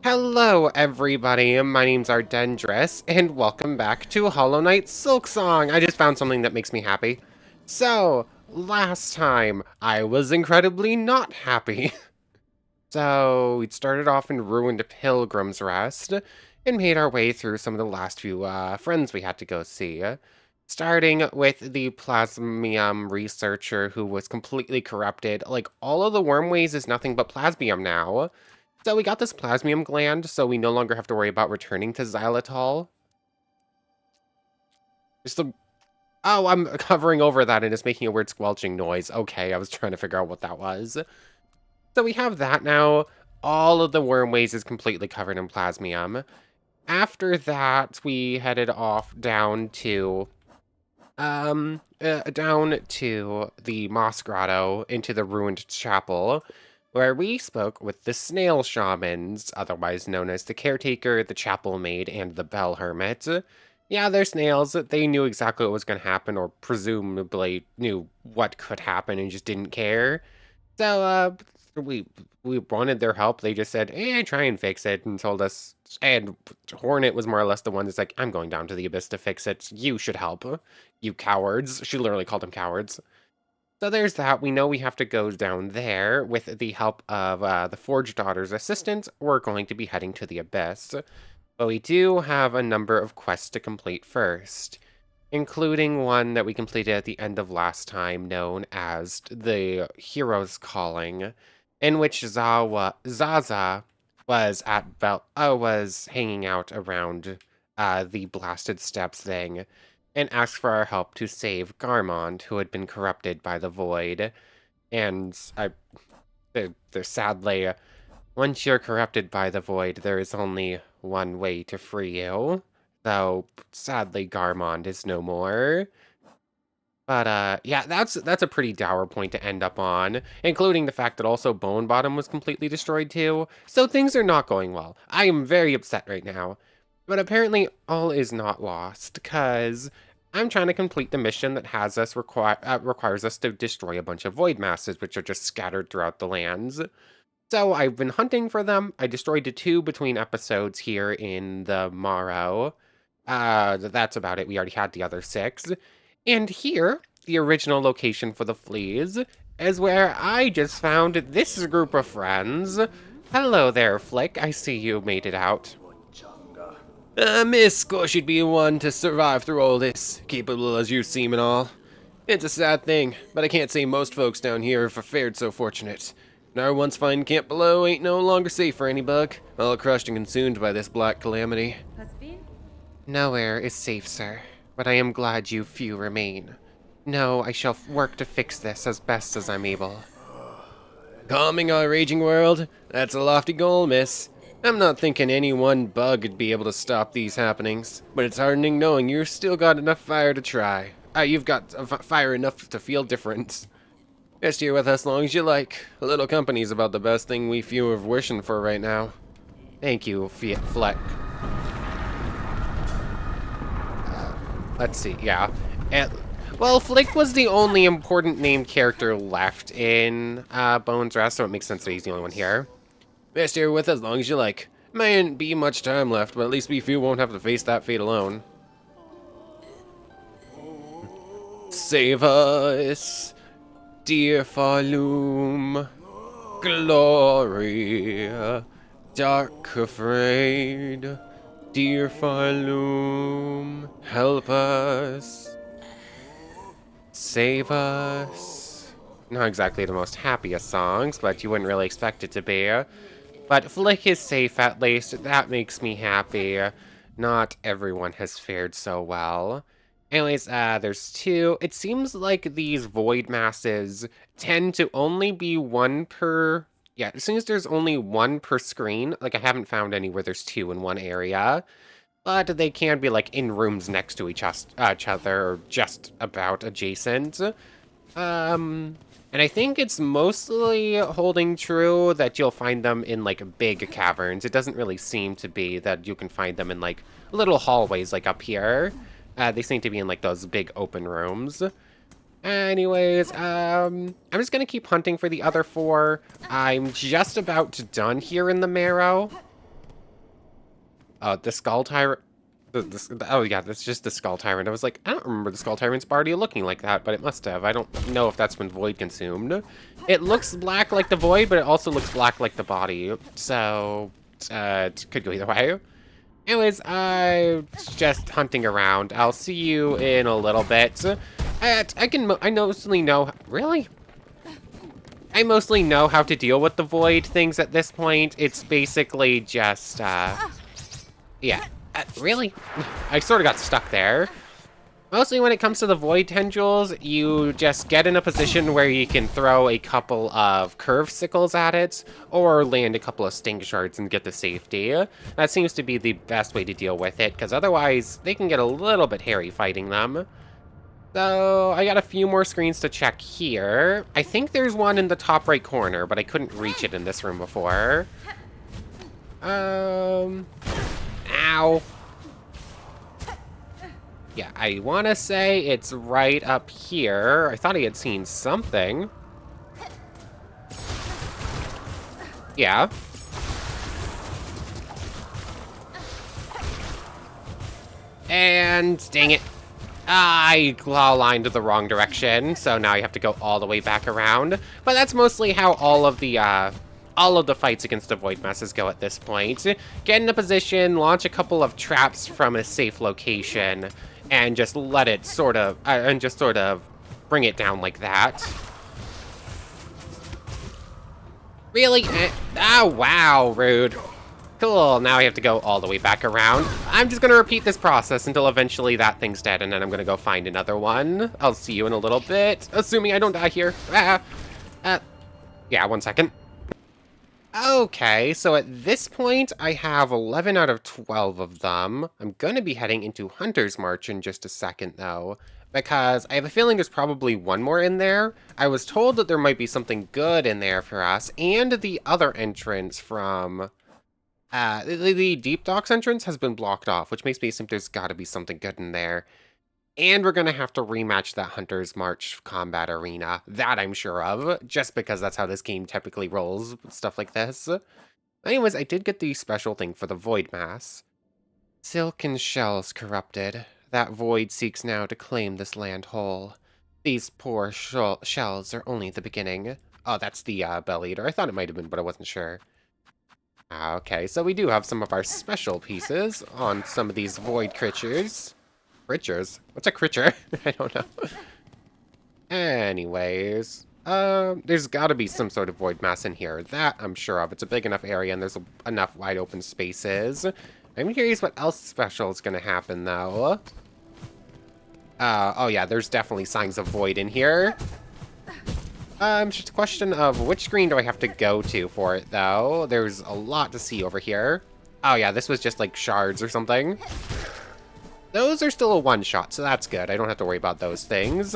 Hello, everybody. My name's Ardendress, and welcome back to Hollow Knight Silksong. I just found something that makes me happy. So, last time, I was incredibly not happy. So, we started off in ruined Pilgrim's Rest, and made our way through some of the last few friends we had to go see. Starting with the Plasmium researcher who was completely corrupted. Like, all of the wormways is nothing but Plasmium now. So we got this plasmium gland, so we no longer have to worry about returning to xylitol. Just the... Oh, I'm covering over that and it's making a weird squelching noise. Okay, I was trying to figure out what that was. So we have that now. All of the wormways is completely covered in plasmium. After that, we headed off down to the Moss Grotto into the ruined chapel, where we spoke with the Snail Shamans, otherwise known as the Caretaker, the Chapel Maid, and the Bell Hermit. Yeah, they're snails. They knew exactly what was going to happen, or presumably knew what could happen and just didn't care. So, we wanted their help. They just said, try and fix it, and told us. And Hornet was more or less the one that's like, I'm going down to the abyss to fix it. You should help. You cowards. She literally called them cowards. So there's that. We know we have to go down there. With the help of the Forge Daughter's assistant, we're going to be heading to the abyss. But we do have a number of quests to complete first, including one that we completed at the end of last time, known as the Hero's Calling, in which Zaza was hanging out around the Blasted Steps thing, and asked for our help to save Garmond, who had been corrupted by the Void. And sadly, once you're corrupted by the Void, there is only one way to free you. Though, sadly, Garmond is no more. But, yeah, that's a pretty dour point to end up on, including the fact that also Bone Bottom was completely destroyed too, so things are not going well. I am very upset right now. But apparently, all is not lost, because I'm trying to complete the mission that has us requires us to destroy a bunch of void masses, which are just scattered throughout the lands. So I've been hunting for them. I destroyed the 2 between episodes here in the Morrow. That's about it. We already had the other 6. And here, the original location for the fleas, is where I just found this group of friends. Hello there, Flick. I see you made it out. Miss, course you'd be one to survive through all this, capable as you seem and all. It's a sad thing, but I can't say most folks down here have fared so fortunate. And our once fine camp below ain't no longer safe for any bug, all crushed and consumed by this black calamity. Nowhere is safe, sir, but I am glad you few remain. No, I shall work to fix this as best as I'm able. Calming our raging world? That's a lofty goal, miss. I'm not thinking any one bug would be able to stop these happenings, but it's heartening knowing you've still got enough fire to try. You've got fire enough to feel different. Rest here with us as long as you like. A little company's about the best thing we few are wishing for right now. Thank you, Fleck. Let's see, yeah. Well, Flick was the only important named character left in Bones Rest, so it makes sense that he's the only one here. Rest here with us as long as you like. Mayn't be much time left, but at least we few won't have to face that fate alone. Save us, dear Falum. Glory, dark afraid. Dear Falum, help us. Save us. Not exactly the most happiest songs, but you wouldn't really expect it to be. But Flick is safe at least. That makes me happy. Not everyone has fared so well. Anyways, there's 2. It seems like these void masses tend to only be 1 per... Yeah, it seems there's only 1 per screen. Like, I haven't found any where there's 2 in one area. But they can be, like, in rooms next to each other, or just about adjacent. And I think it's mostly holding true that you'll find them in, like, big caverns. It doesn't really seem to be that you can find them in, like, little hallways, like, up here. They seem to be in, like, those big open rooms. Anyways, I'm just gonna keep hunting for the other 4. I'm just about done here in the Marrow. The Skull Tyrant. Oh yeah, that's just the Skull Tyrant. I was like, I don't remember the Skull Tyrant's already looking like that, but it must have. I don't know if that's been void consumed. It looks black like the void, but it also looks black like the body. So, it could go either way. Anyways, I'm just hunting around. I'll see you in a little bit. I mostly know, really? I mostly know how to deal with the void things at this point. It's basically just, yeah. Really? I sort of got stuck there. Mostly when it comes to the void tendrils, you just get in a position where you can throw a couple of curved sickles at it, or land a couple of sting shards and get the safety. That seems to be the best way to deal with it, because otherwise they can get a little bit hairy fighting them. So I got a few more screens to check here. I think there's one in the top right corner, but I couldn't reach it in this room before. Ow. Yeah, I want to say it's right up here. I thought I had seen something. Yeah. And dang it. I claw lined the wrong direction, so now you have to go all the way back around. But that's mostly how all of the fights against the void masses go at this point. Get in a position, launch a couple of traps from a safe location, and just let it sort of bring it down like that. Really? Oh, wow, rude. Cool, now I have to go all the way back around. I'm just gonna repeat this process until eventually that thing's dead, and then I'm gonna go find another one. I'll see you in a little bit, assuming I don't die here. Yeah, 1 second. Okay, so at this point, I have 11 out of 12 of them. I'm going to be heading into Hunter's March in just a second, though, because I have a feeling there's probably one more in there. I was told that there might be something good in there for us, and the other entrance from... the Deep Docks entrance has been blocked off, which makes me think there's got to be something good in there. And we're going to have to rematch that Hunter's March combat arena. That I'm sure of, just because that's how this game typically rolls, stuff like this. Anyways, I did get the special thing for the Void Mass. Silken shells corrupted. That void seeks now to claim this land whole. These poor shells are only the beginning. Oh, that's the Bell Eater. I thought it might have been, but I wasn't sure. Okay, so we do have some of our special pieces on some of these void creatures. Critters? What's a critter? I don't know. Anyways, there's gotta be some sort of void mass in here. That I'm sure of. It's a big enough area and there's enough wide open spaces. I'm curious what else special is gonna happen, though. Oh yeah, there's definitely signs of void in here. Just a question of which screen do I have to go to for it, though? There's a lot to see over here. Oh yeah, this was just like shards or something. Those are still a one-shot, so that's good. I don't have to worry about those things.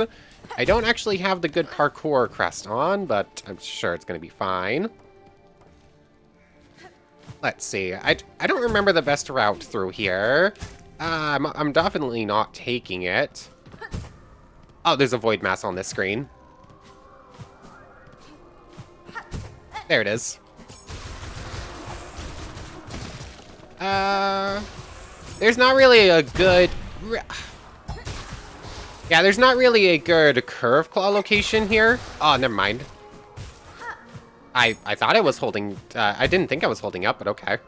I don't actually have the good parkour crest on, but I'm sure it's going to be fine. Let's see. I don't remember the best route through here. I'm definitely not taking it. Oh, there's a void mass on this screen. There it is. There's not really a good... Yeah, there's not really a good curve claw location here. Oh, never mind. I thought I was holding... I didn't think I was holding up, but okay.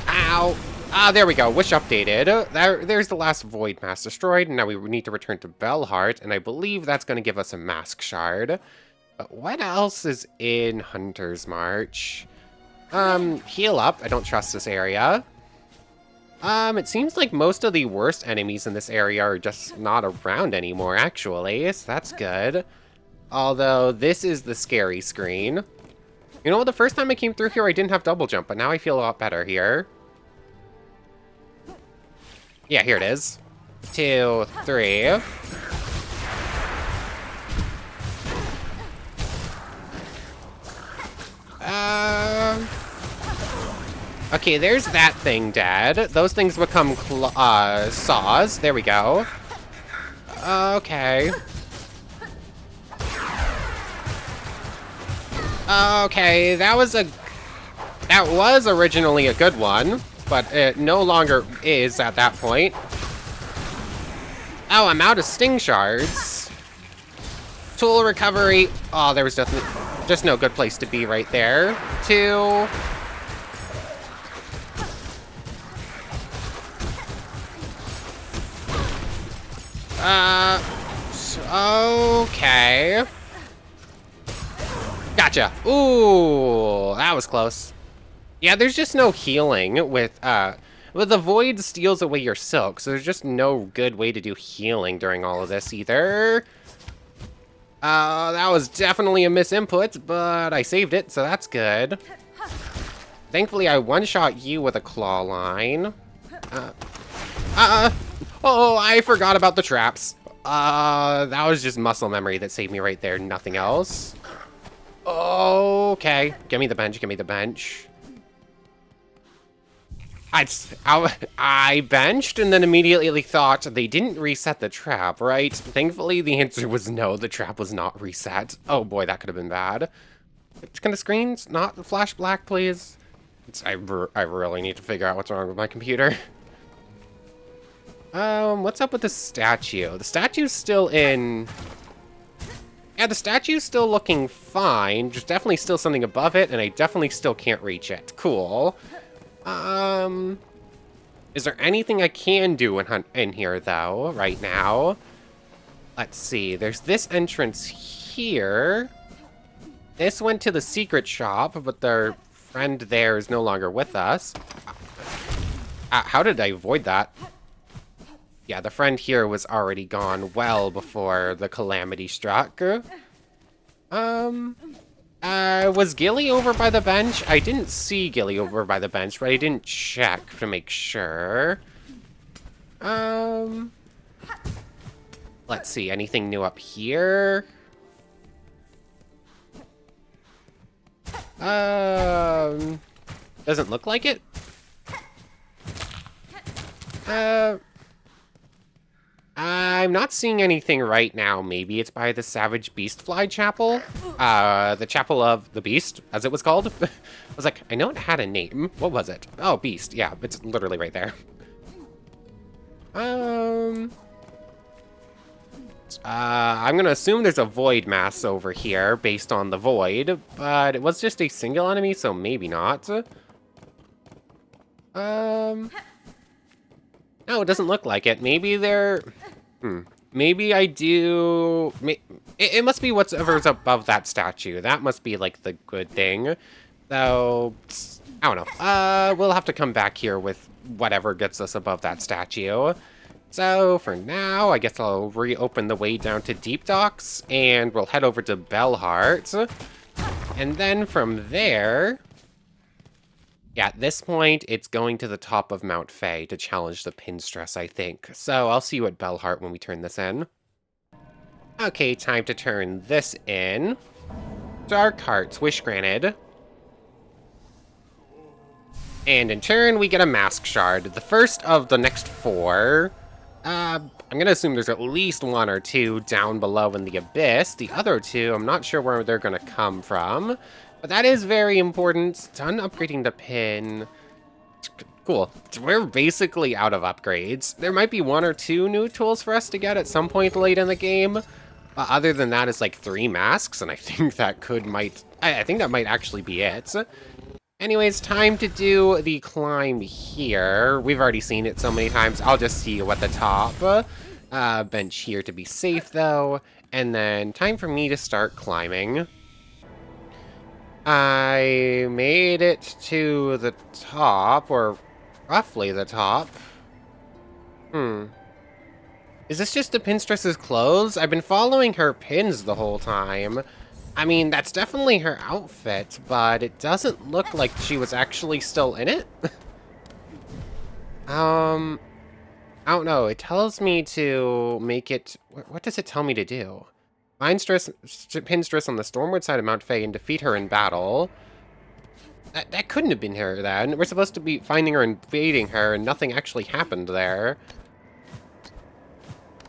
Ow! Ah, there we go. Wish updated. There's the last void mass destroyed, and now we need to return to Bellheart, and I believe that's going to give us a mask shard. But what else is in Hunter's March? Heal up. I don't trust this area. It seems like most of the worst enemies in this area are just not around anymore, actually, so that's good. Although, this is the scary screen. You know, the first time I came through here, I didn't have double jump, but now I feel a lot better here. Yeah, here it is. 2, 3. Okay, there's that thing dead. Those things become saws. There we go. Okay. Okay, that was a... That was originally a good one, but it no longer is at that point. Oh, I'm out of sting shards. Tool recovery. Oh, there was just no good place to be right there. 2. Okay. Gotcha. Ooh, that was close. Yeah, there's just no healing with the void steals away your silk, so there's just no good way to do healing during all of this either. That was definitely a misinput, but I saved it, so that's good. Thankfully, I one-shot you with a claw line. Oh, I forgot about the traps. That was just muscle memory that saved me right there, nothing else. Okay, give me the bench, give me the bench. I benched and then immediately thought they didn't reset the trap, right? Thankfully, the answer was no, the trap was not reset. Oh boy, that could have been bad. Can the screens not flash black, please? I really need to figure out what's wrong with my computer. What's up with the statue? The statue's still in... Yeah, the statue's still looking fine. There's definitely still something above it, and I definitely still can't reach it. Cool. Is there anything I can do in here, though, right now? Let's see. There's this entrance here. This went to the secret shop, but their friend there is no longer with us. How did I avoid that? Yeah, the friend here was already gone well before the calamity struck. Was Gilly over by the bench? I didn't see Gilly over by the bench, but I didn't check to make sure. Let's see, anything new up here? Doesn't look like it. I'm not seeing anything right now. Maybe it's by the Savage Beastfly Chapel? The Chapel of the Beast, as it was called. I was like, I know it had a name. What was it? Oh, Beast. Yeah, it's literally right there. I'm gonna assume there's a Void Mass over here based on the Void, but it was just a single enemy, so maybe not. No, it doesn't look like it. Maybe they're... Maybe I do... It must be whatever's above that statue. That must be, like, the good thing. Though, I don't know. We'll have to come back here with whatever gets us above that statue. So, for now, I guess I'll reopen the way down to Deep Docks, and we'll head over to Bellheart. And then from there... Yeah, at this point, it's going to the top of Mount Fae to challenge the Pinstress, I think. So I'll see you at Bellheart when we turn this in. Okay, time to turn this in. Dark Hearts, wish granted. And in turn, we get a Mask Shard. The first of the next 4. I'm gonna assume there's at least 1 or 2 down below in the Abyss. The other 2, I'm not sure where they're gonna come from. But that is very important. Done upgrading the pin. Cool. We're basically out of upgrades. There might be 1 or 2 new tools for us to get at some point late in the game. Other than that, it's like 3 masks, and I think that I think that might actually be it. Anyways, time to do the climb here. We've already seen it so many times. I'll just see you at the top. Bench here to be safe, though. And then time for me to start climbing. I made it to the top, or roughly the top. Is this just the Pinstress's clothes? I've been following her pins the whole time. I mean, that's definitely her outfit, but it doesn't look like she was actually still in it. I don't know. It tells me to make it... What does it tell me to do? Find Pinstress on the stormward side of Mount Fae and defeat her in battle. That couldn't have been her then. We're supposed to be finding her and invading her, and nothing actually happened there.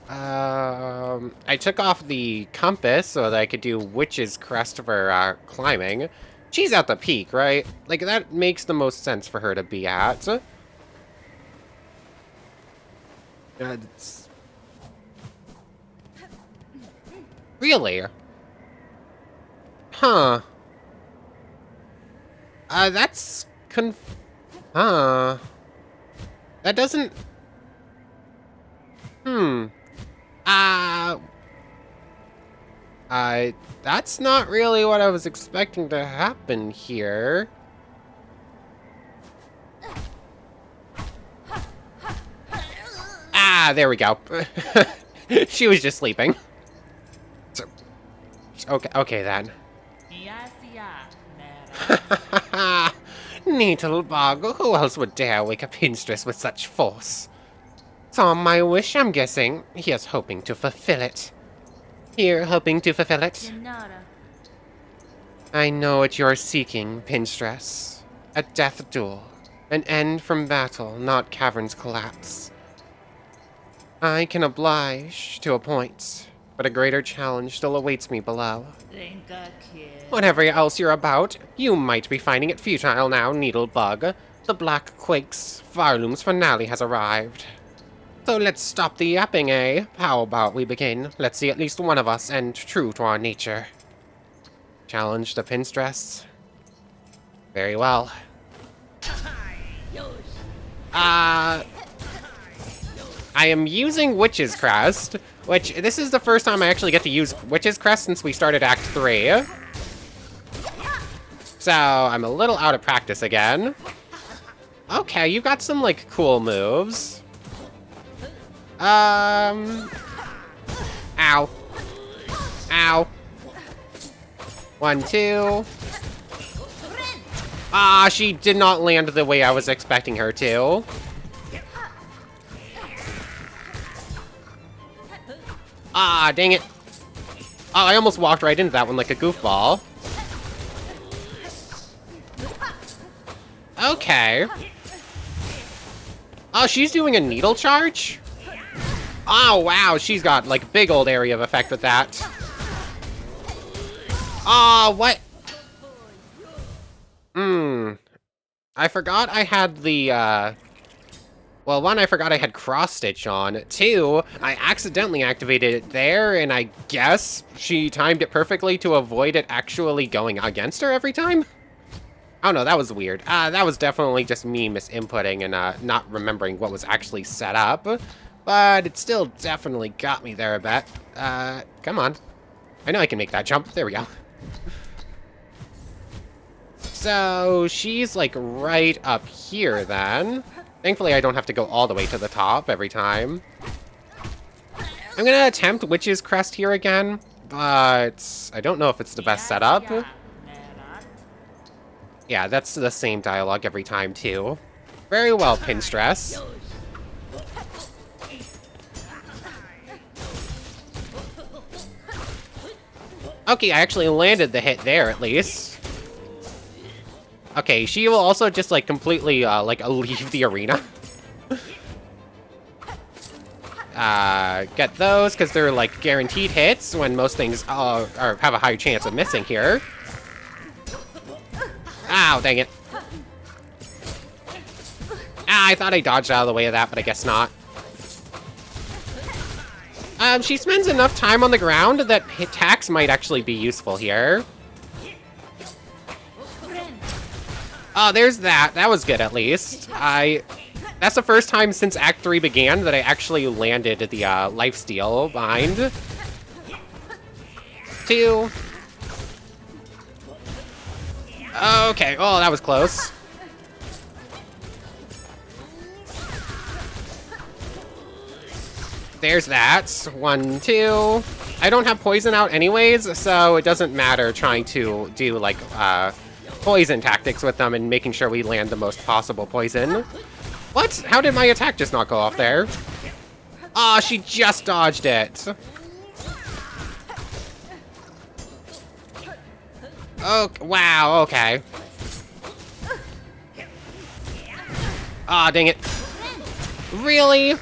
I took off the compass so that I could do Witch's Crest for climbing. She's at the peak, right? Like, that makes the most sense for her to be at. It's... Really? Huh. That's Huh. That doesn't... Hmm. Uh... That's not really what I was expecting to happen here. Ah, there we go. She was just sleeping. So, okay then. Needlebug, who else would dare wake a Pinstress with such force? Saw my wish, I'm guessing. Here's hoping to fulfill it. Here, hoping to fulfill it. I know what you're seeking, Pinstress. A death duel. An end from battle, not cavern's collapse. I can oblige to a point, but a greater challenge still awaits me below. Whatever else you're about, you might be finding it futile now, Needlebug. The Black Quake's Farloom's finale has arrived. So let's stop the yapping, eh? How about we begin? Let's see at least one of us, and true to our nature. Challenge the Pinstress. Very well. I am using Witch's Crest, which this is the first time I actually get to use Witch's Crest since we started Act 3. So I'm a little out of practice again. Okay, you've got some like cool moves. Ow. Ow. 1, 2. Ah, she did not land the way I was expecting her to. Ah, dang it. Oh, I almost walked right into that one like a goofball. Okay. Oh, she's doing a needle charge? Oh, wow, she's got, like, big old area of effect with that. Oh, what? I forgot I had the, well, one, I forgot I had cross-stitch on. 2, I accidentally activated it there, and I guess she timed it perfectly to avoid it actually going against her every time? Oh no, that was weird. That was definitely just me misinputting and not remembering what was actually set up. But it still definitely got me there a bit. Come on. I know I can make that jump. There we go. So, she's like right up here then. Thankfully, I don't have to go all the way to the top every time. I'm gonna attempt Witch's Crest here again, but I don't know if it's the best setup. Yeah, that's the same dialogue every time, too. Very well, Pinstress. Okay, I actually landed the hit there, at least. Okay, she will also just, like, completely, like, leave the arena. Get those, because they're, like, guaranteed hits, when most things have a higher chance of missing here. Ow, dang it. Ah, I thought I dodged out of the way of that, but I guess not. She spends enough time on the ground that attacks might actually be useful here. Oh, there's that. That was good, at least. That's the first time since Act 3 began that I actually landed the lifesteal behind. 2. Okay, oh, that was close. There's that. 1, 2. I don't have poison out anyways, so it doesn't matter trying to do, like, poison tactics with them and making sure we land the most possible poison. What? How did my attack just not go off there? Ah, she just dodged it. Oh, wow, okay. Ah, dang it. Really?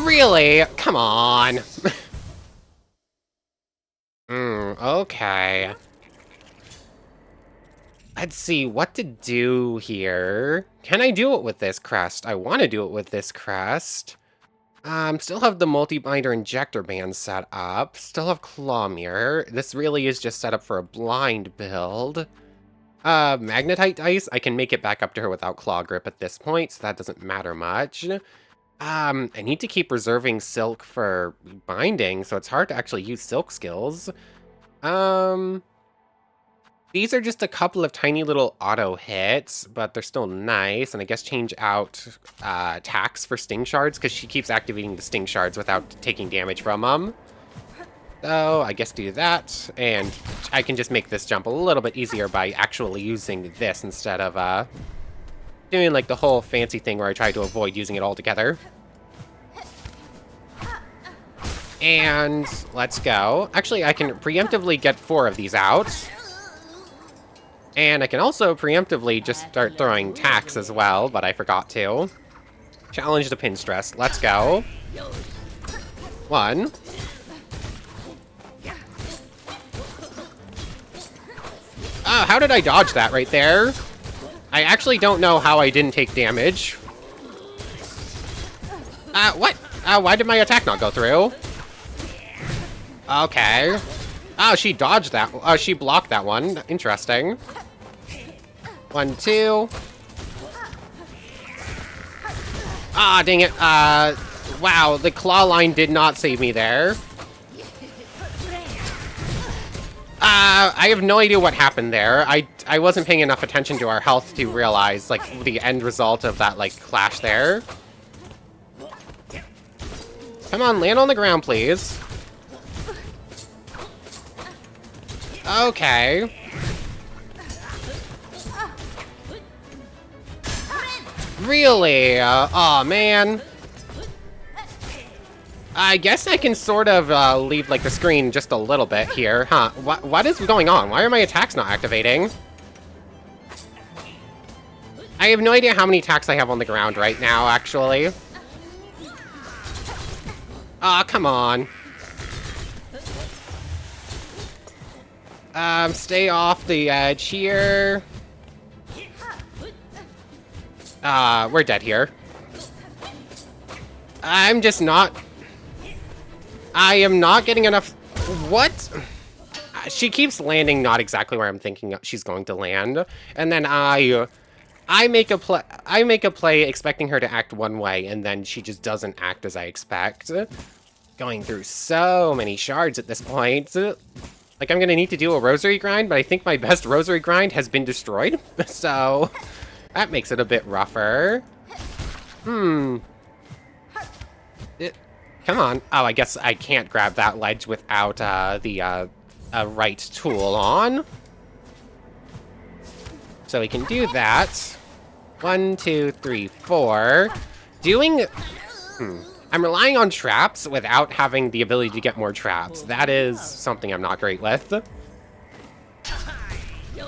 Really? Come on. Okay. Let's see what to do here. Can I do it with this crest? I want to do it with this crest. Still have the multi-binder injector band set up. Still have claw mirror. This really is just set up for a blind build. Magnetite dice, I can make it back up to her without claw grip at this point, so that doesn't matter much. I need to keep reserving silk for binding, so it's hard to actually use silk skills. These are just a couple of tiny little auto hits, but they're still nice, and I guess change out attacks for sting shards, because she keeps activating the sting shards without taking damage from them. So I guess do that, and I can just make this jump a little bit easier by actually using this instead of doing like the whole fancy thing where I try to avoid using it altogether. And let's go. Actually, I can preemptively get 4 of these out. And I can also preemptively just start throwing tacks as well, but I forgot to. Challenge the Pinstress. Let's go. 1. Oh, how did I dodge that right there? I actually don't know how I didn't take damage. What? Why did my attack not go through? Okay. Oh, she dodged that. Oh, she blocked that one. Interesting. 1, 2. Ah, dang it. Wow, the claw line did not save me there. I have no idea what happened there. I wasn't paying enough attention to our health to realize, like, the end result of that, like, clash there. Come on, land on the ground, please. Okay. Really? Aw, man. I guess I can sort of leave like the screen just a little bit here, huh? What is going on? Why are my attacks not activating? I have no idea how many attacks I have on the ground right now, actually. Aw, come on. Stay off the edge here. We're dead here. I'm just not... I am not getting enough... What? She keeps landing not exactly where I'm thinking she's going to land. And then I make a play expecting her to act one way, and then she just doesn't act as I expect. Going through so many shards at this point. Like, I'm gonna need to do a rosary grind, but I think my best rosary grind has been destroyed. So, that makes it a bit rougher. Come on. Oh, I guess I can't grab that ledge without the right tool on. So we can do that. 1, 2, 3, 4. I'm relying on traps without having the ability to get more traps. That is something I'm not great with.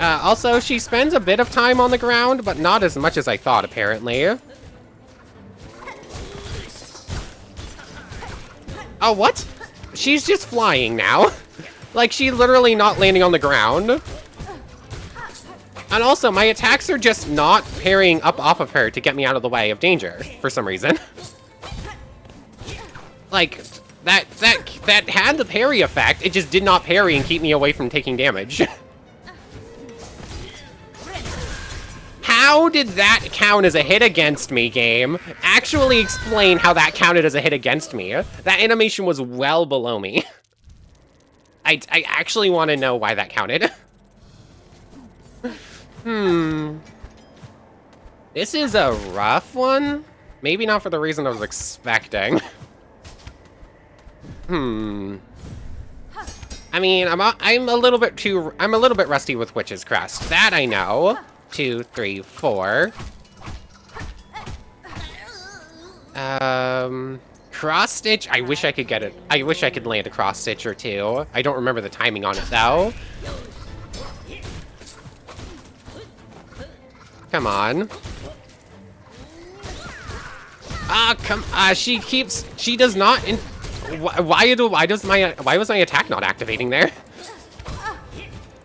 Also, she spends a bit of time on the ground, but not as much as I thought, apparently. Oh, what? She's just flying now. Like, she's literally not landing on the ground. And also, my attacks are just not parrying up off of her to get me out of the way of danger, for some reason. Like, that had the parry effect, it just did not parry and keep me away from taking damage. How did that count as a hit against me, game? Actually explain how that counted as a hit against me. That animation was well below me. I actually want to know why that counted. This is a rough one. Maybe not for the reason I was expecting. I mean, I'm a little bit rusty with Witch's Crest. That I know. 2, 3, 4. Cross stitch. I wish I could get it. I wish I could land a cross stitch or two. I don't remember the timing on it though. Come on. She does not. Why was my attack not activating there?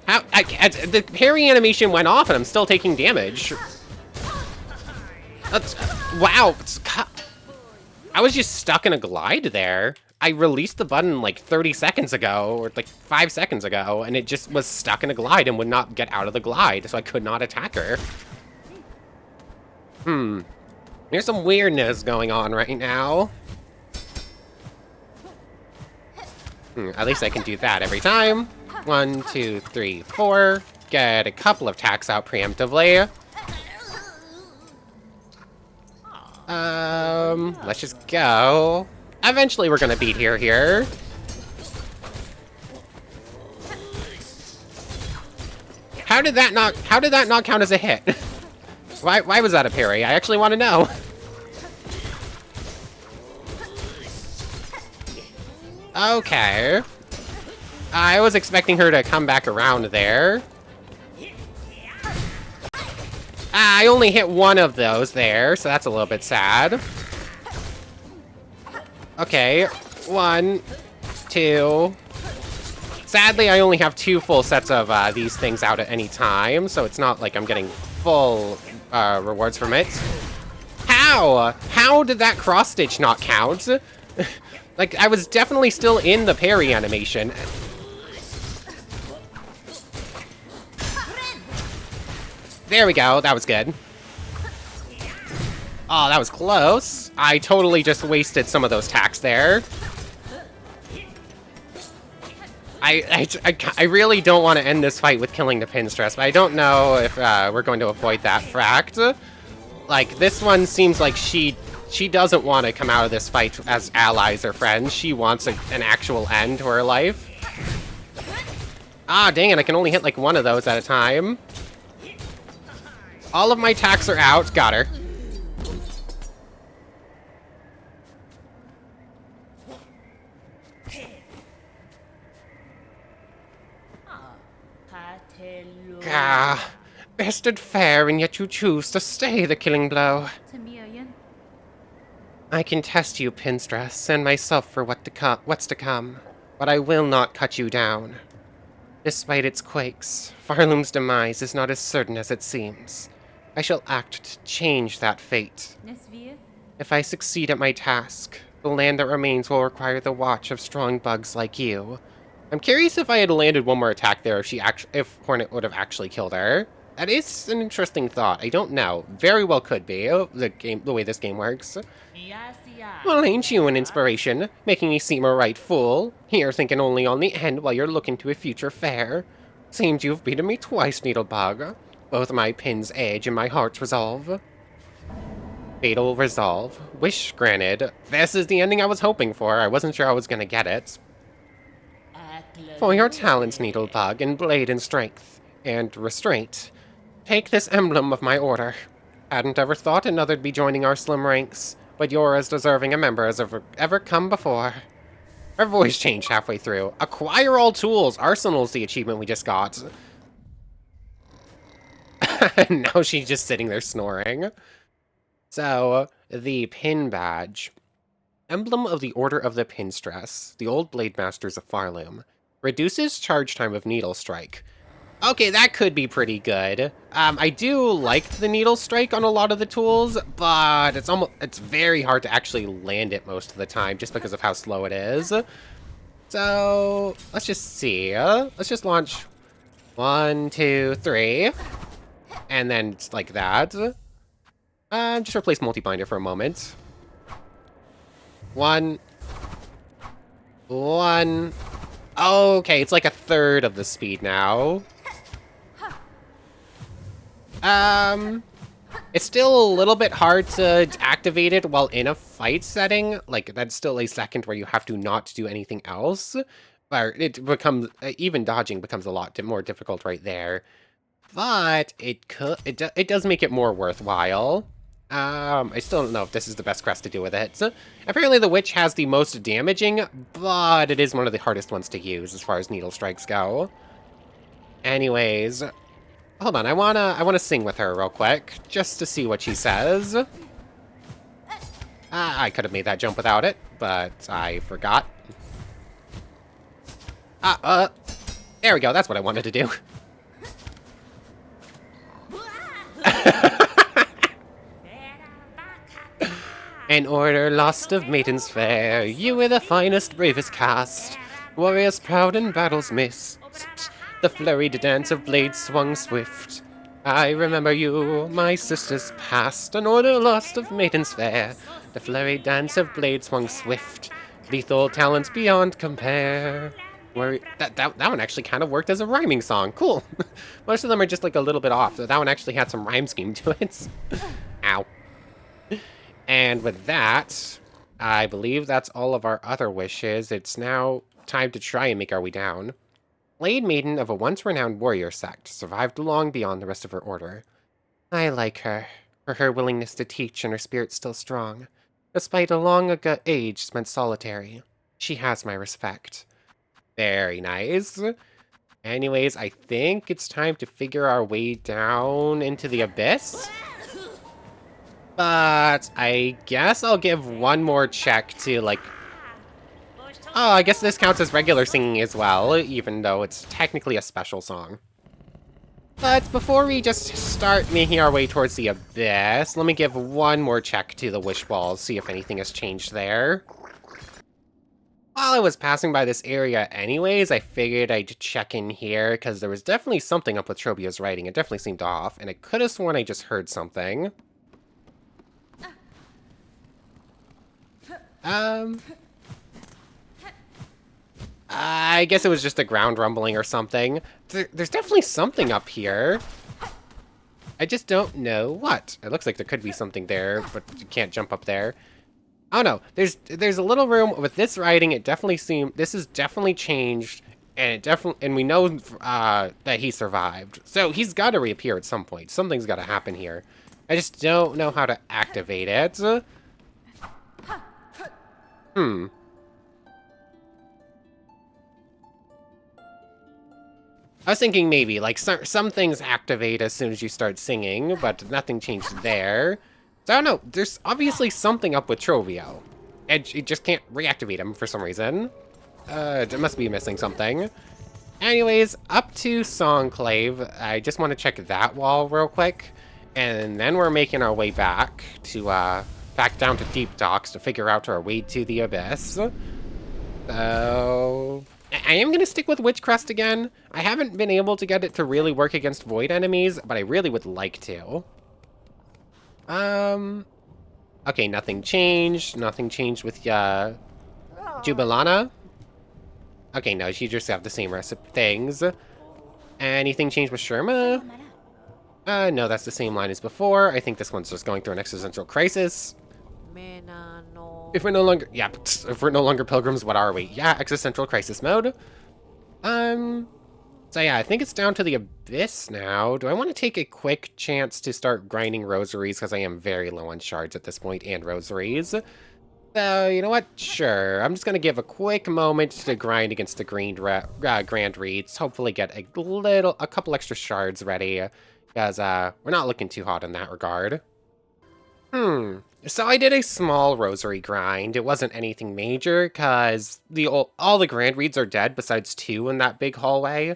The parry animation went off and I'm still taking damage. Wow. I was just stuck in a glide there. I released the button like 30 seconds ago, or like 5 seconds ago, and it just was stuck in a glide and would not get out of the glide, so I could not attack her. There's some weirdness going on right now. At least I can do that every time. 1, 2, 3, 4. Get a couple of attacks out preemptively. Let's just go. Eventually we're gonna beat here. How did that not count as a hit? Why was that a parry? I actually want to know. Okay. I was expecting her to come back around there. I only hit one of those there, so that's a little bit sad. Okay, 1, 2. Sadly, I only have 2 full sets of these things out at any time, so it's not like I'm getting full rewards from it. How? How did that cross-stitch not count? Like, I was definitely still in the parry animation. There we go, that was good. Oh, that was close. I totally just wasted some of those attacks there. I really don't want to end this fight with killing the Pinstress, but I don't know if we're going to avoid that fact. Like, this one seems like she doesn't want to come out of this fight as allies or friends. She wants an actual end to her life. Ah, dang it, I can only hit like one of those at a time. All of my attacks are out. Got her. Ah, bested fair, and yet you choose to stay the killing blow. I can test you, Pinstress, and myself for what's to come, but I will not cut you down. Despite its quakes, Farloom's demise is not as certain as it seems. I shall act to change that fate. If I succeed at my task, the land that remains will require the watch of strong bugs like you. I'm curious if I had landed one more attack there, if Hornet would have actually killed her. That is an interesting thought. I don't know. Very well could be, the way this game works. Well, ain't you an inspiration, making me seem a right fool? Here thinking only on the end while you're looking to a future fair. Seems you've beaten me twice, Needlebug. Both my pin's edge and my heart's resolve. Fatal resolve. Wish granted. This is the ending I was hoping for. I wasn't sure I was gonna get it. For your talents, Needlebug, in blade and strength, and restraint, take this emblem of my order. Hadn't ever thought another'd be joining our slim ranks, but you're as deserving a member as ever come before. Her voice changed halfway through. Acquire all tools. Arsenal's the achievement we just got. Now she's just sitting there snoring. So, the pin badge. Emblem of the Order of the Pinstress, the Old Blade Masters of Farloom. Reduces charge time of Needle Strike. Okay, that could be pretty good. I do like the Needle Strike on a lot of the tools, but it's very hard to actually land it most of the time just because of how slow it is. So, let's just see. Let's just launch 1, 2, 3. And then it's like that. Just replace multi-binder for a moment. 1. Okay, it's like a third of the speed now. It's still a little bit hard to activate it while in a fight setting. Like, that's still a second where you have to not do anything else. But it becomes, even dodging becomes a lot more difficult right there. But it does make it more worthwhile. I still don't know if this is the best crest to do with it. So, apparently the witch has the most damaging, but it is one of the hardest ones to use as far as needle strikes go. Anyways, hold on, I wanna sing with her real quick, just to see what she says. I could have made that jump without it, but I forgot. There we go, that's what I wanted to do. An order lost of maidens fair, you were the finest, bravest cast. Warriors proud in battles missed, the flurried dance of blades swung swift. I remember you, my sisters past, an order lost of maidens fair, the flurried dance of blades swung swift, lethal talents beyond compare. That one actually kind of worked as a rhyming song. Cool. Most of them are just like a little bit off. So that one actually had some rhyme scheme to it. Ow. And with that, I believe that's all of our other wishes. It's now time to try and make our way down. Blade Maiden of a once renowned warrior sect, survived long beyond the rest of her order. I like her, for her willingness to teach and her spirit still strong. Despite a long age spent solitary, she has my respect. Very nice. Anyways, I think it's time to figure our way down into the abyss. But I guess I'll give one more check to, like... Oh, I guess this counts as regular singing as well, even though it's technically a special song. But before we just start making our way towards the abyss, let me give one more check to the wish balls, see if anything has changed there. While I was passing by this area anyways, I figured I'd check in here, because there was definitely something up with Trobia's writing. It definitely seemed off, and I could have sworn I just heard something. I guess it was just a ground rumbling or something. There's definitely something up here. I just don't know what. It looks like there could be something there, but you can't jump up there. Oh no, there's a little room with this writing. It definitely seemed this is definitely changed, and we know that he survived. So he's got to reappear at some point. Something's got to happen here. I just don't know how to activate it. I was thinking maybe, like, some things activate as soon as you start singing, but nothing changed there. So I don't know, there's obviously something up with Trovio. And you just can't reactivate him for some reason. It must be missing something. Anyways, up to Songclave. I just want to check that wall real quick. And then we're making our way back to, back down to Deep Docks to figure out our way to the Abyss. So... I am going to stick with Witchcrest again. I haven't been able to get it to really work against void enemies, but I really would like to. Okay, nothing changed. Nothing changed with, Jubilana. Okay, no, she just have the same recipe things. Anything changed with Sherma? No, that's the same line as before. I think this one's just going through an existential crisis. If we're no longer, yeah, if we're no longer pilgrims, what are we? Yeah, existential crisis mode. So yeah, I think it's down to the Abyss now. Do I want to take a quick chance to start grinding rosaries? Because I am very low on shards at this point and rosaries. So, you know what? Sure. I'm just going to give a quick moment to grind against the Grand Reeds. Hopefully get a couple extra shards ready. Because we're not looking too hot in that regard. So I did a small rosary grind. It wasn't anything major, because all the Grand Reeds are dead besides 2 in that big hallway.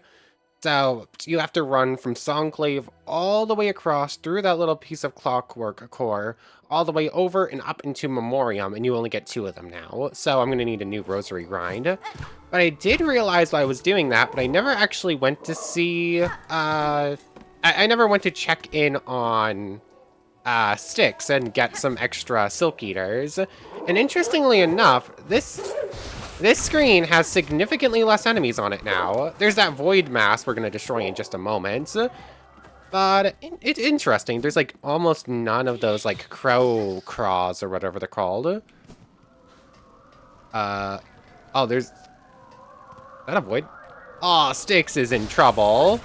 So you have to run from Songclave all the way across through that little piece of clockwork core, all the way over and up into Memoriam, and you only get 2 of them now. So I'm going to need a new rosary grind. But I did realize while I was doing that, but I never actually went to see... I never went to check in on... Sticks and get some extra Silk Eaters. And interestingly enough, this screen has significantly less enemies on it now. There's that void mass we're going to destroy in just a moment. But it's interesting. There's like almost none of those like crow craws or whatever they're called. Oh, there's... Is that a void? Oh, Styx is in trouble.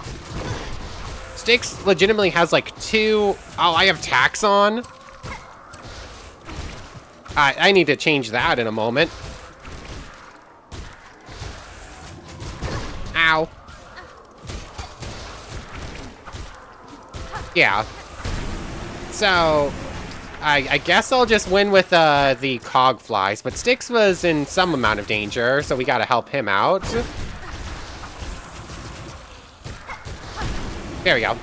Styx legitimately has like 2... Oh, I have tax on. I need to change that in a moment. Ow. Yeah. So, I guess I'll just win with the cog flies, but Styx was in some amount of danger, so we gotta help him out. There we go.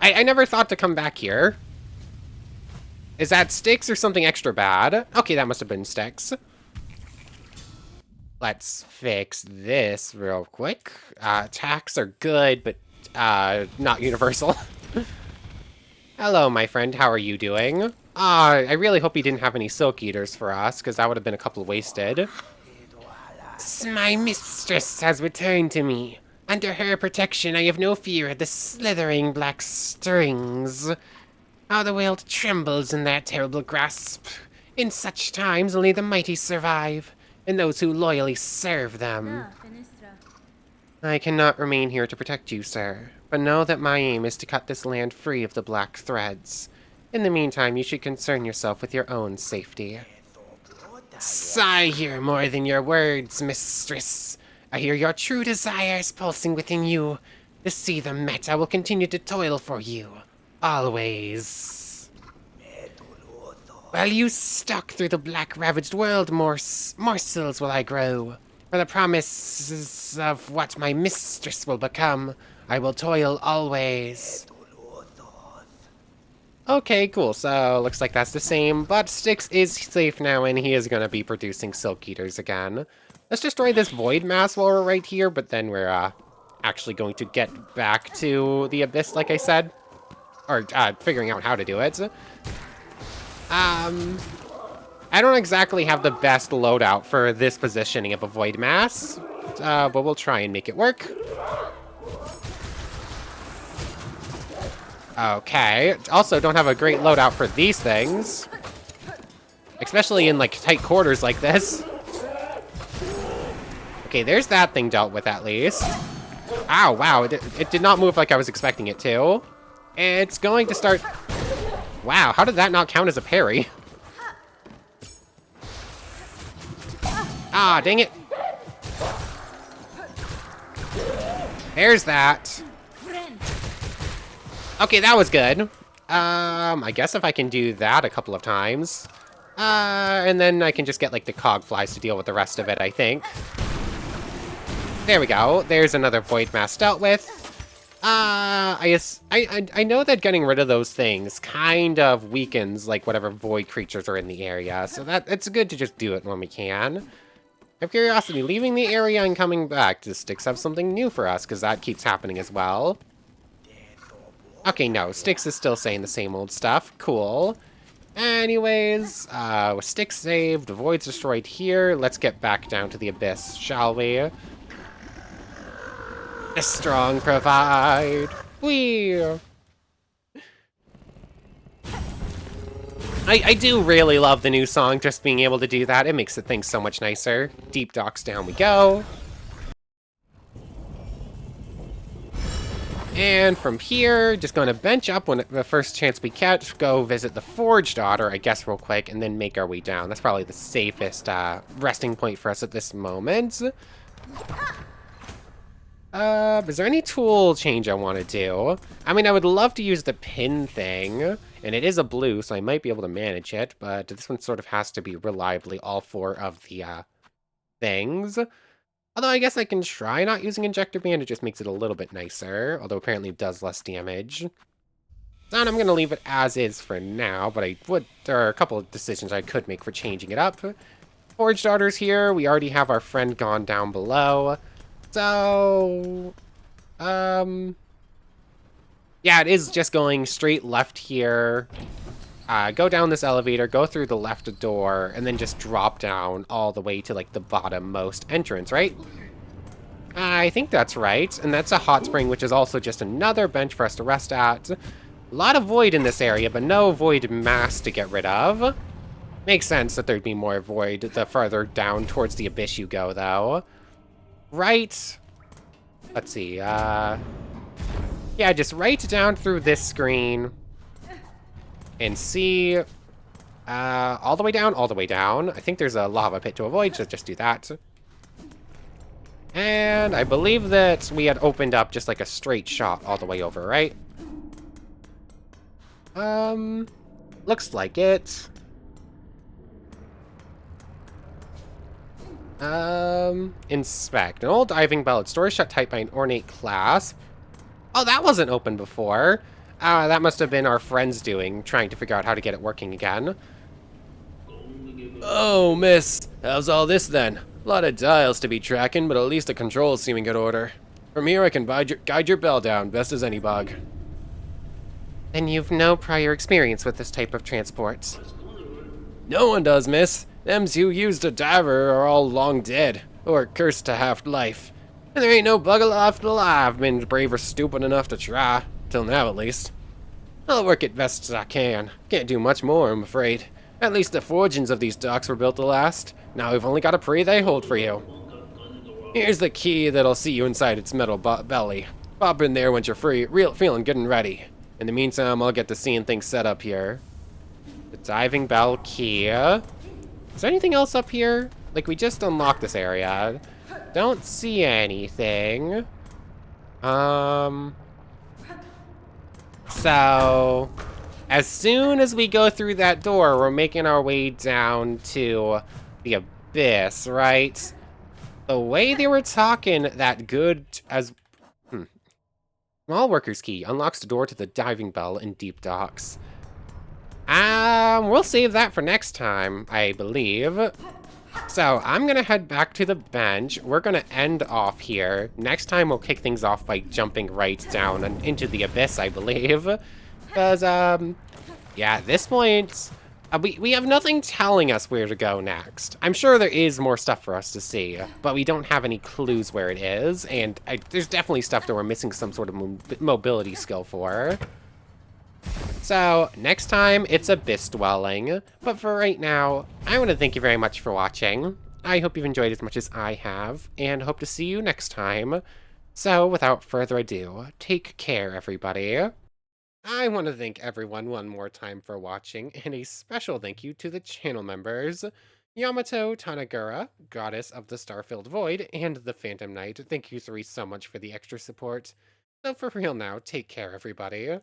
I never thought to come back here. Is that sticks or something extra bad? Okay, that must have been sticks. Let's fix this real quick. Attacks are good, but not universal. Hello, my friend. How are you doing? I really hope you didn't have any silk eaters for us, because that would have been a couple wasted. My mistress has returned to me. Under her protection, I have no fear of the slithering black strings. How the world trembles in that terrible grasp. In such times, only the mighty survive, and those who loyally serve them. I cannot remain here to protect you, sir, but know that my aim is to cut this land free of the black threads. In the meantime, you should concern yourself with your own safety. I hear more than your words, mistress. I hear your true desires pulsing within you. To see them met, I will continue to toil for you. Always. While you stalk through the black-ravaged world, morsels will I grow. For the promises of what my mistress will become, I will toil always. Okay, cool. So, looks like that's the same, but Styx is safe now, and he is going to be producing Silk Eaters again. Let's destroy this Void Mass while we're right here, but then we're actually going to get back to the Abyss, like I said. Or figuring out how to do it. I don't exactly have the best loadout for this positioning of a Void Mass, but we'll try and make it work. Okay, also don't have a great loadout for these things. Especially in, like, tight quarters like this. Okay, there's that thing dealt with at least. Ow, wow, it did not move like I was expecting it to. It's going to start... Wow, how did that not count as a parry? Ah, dang it. There's that. Okay, that was good. I guess if I can do that a couple of times. And then I can just get, like, the cog flies to deal with the rest of it, I think. There we go. There's another Void Mass dealt with. I know that getting rid of those things kind of weakens, like, whatever void creatures are in the area, so it's good to just do it when we can. Out of curiosity, leaving the area and coming back, does Styx have something new for us? Because that keeps happening as well. Okay, no, Styx is still saying the same old stuff. Cool. Anyways, with Styx saved, Void's destroyed here. Let's get back down to the Abyss, shall we? The strong provide. Whee! I do really love the new song, just being able to do that. It makes the thing so much nicer. Deep docks down we go. And from here, just going to bench up when the first chance we catch, go visit the Forge Daughter, I guess, real quick, and then make our way down. That's probably the safest resting point for us at this moment. Is there any tool change I want to do? I mean, I would love to use the pin thing, and it is a blue, so I might be able to manage it, but this one sort of has to be reliably all four of the things. Although I guess I can try not using Injector Band, it just makes it a little bit nicer, although apparently it does less damage. And I'm going to leave it as is for now, but there are a couple of decisions I could make for changing it up. Forge Daughter's here, we already have our friend gone down below. So, yeah, it is just going straight left here. Go down this elevator, go through the left door, and then just drop down all the way to, like, the bottom-most entrance, right? I think that's right, and that's a hot spring, which is also just another bench for us to rest at. A lot of void in this area, but no void mass to get rid of. Makes sense that there'd be more void the farther down towards the abyss you go, though. Right. Let's see, yeah, just right down through this screen. And see, all the way down, all the way down. I think there's a lava pit to avoid, so just do that. And I believe that we had opened up just like a straight shot all the way over, right? Looks like it. Inspect. An old diving bell. Its door is shut tight by an ornate clasp. Oh, that wasn't open before. Ah, that must have been our friends doing, trying to figure out how to get it working again. Oh, miss, how's all this then? A lot of dials to be tracking, but at least the controls seem in good order. From here I can guide your bell down, best as any bug. Then you've no prior experience with this type of transport. No one does, miss. Them's who used a diver are all long dead, or cursed to half life. And there ain't no bug left alive been brave or stupid enough to try, till now at least. I'll work it best as I can. Can't do much more, I'm afraid. At least the forgings of these docks were built to last. Now we've only got to pray they hold for you. Here's the key that'll see you inside its metal belly. Pop in there once you're feeling good and ready. In the meantime, I'll get to seeing things set up here. The diving bell key. Is there anything else up here? Like, we just unlocked this area. Don't see anything. So, as soon as we go through that door, we're making our way down to the abyss, right? The way they were talking, that good as... Small worker's key unlocks the door to the diving bell in deep docks. We'll save that for next time, I believe. So, I'm gonna head back to the bench. We're gonna end off here. Next time, we'll kick things off by jumping right down and into the abyss, I believe. Because, yeah, at this point, we have nothing telling us where to go next. I'm sure there is more stuff for us to see, but we don't have any clues where it is, and there's definitely stuff that we're missing some sort of mobility skill for. So, next time, it's Abyss Dwelling, but for right now, I want to thank you very much for watching. I hope you've enjoyed as much as I have, and hope to see you next time. So, without further ado, take care, everybody. I want to thank everyone one more time for watching, and a special thank you to the channel members, Yamato Tanagura, Goddess of the Star-Filled Void, and the Phantom Knight. Thank you three so much for the extra support. So for real now, take care, everybody.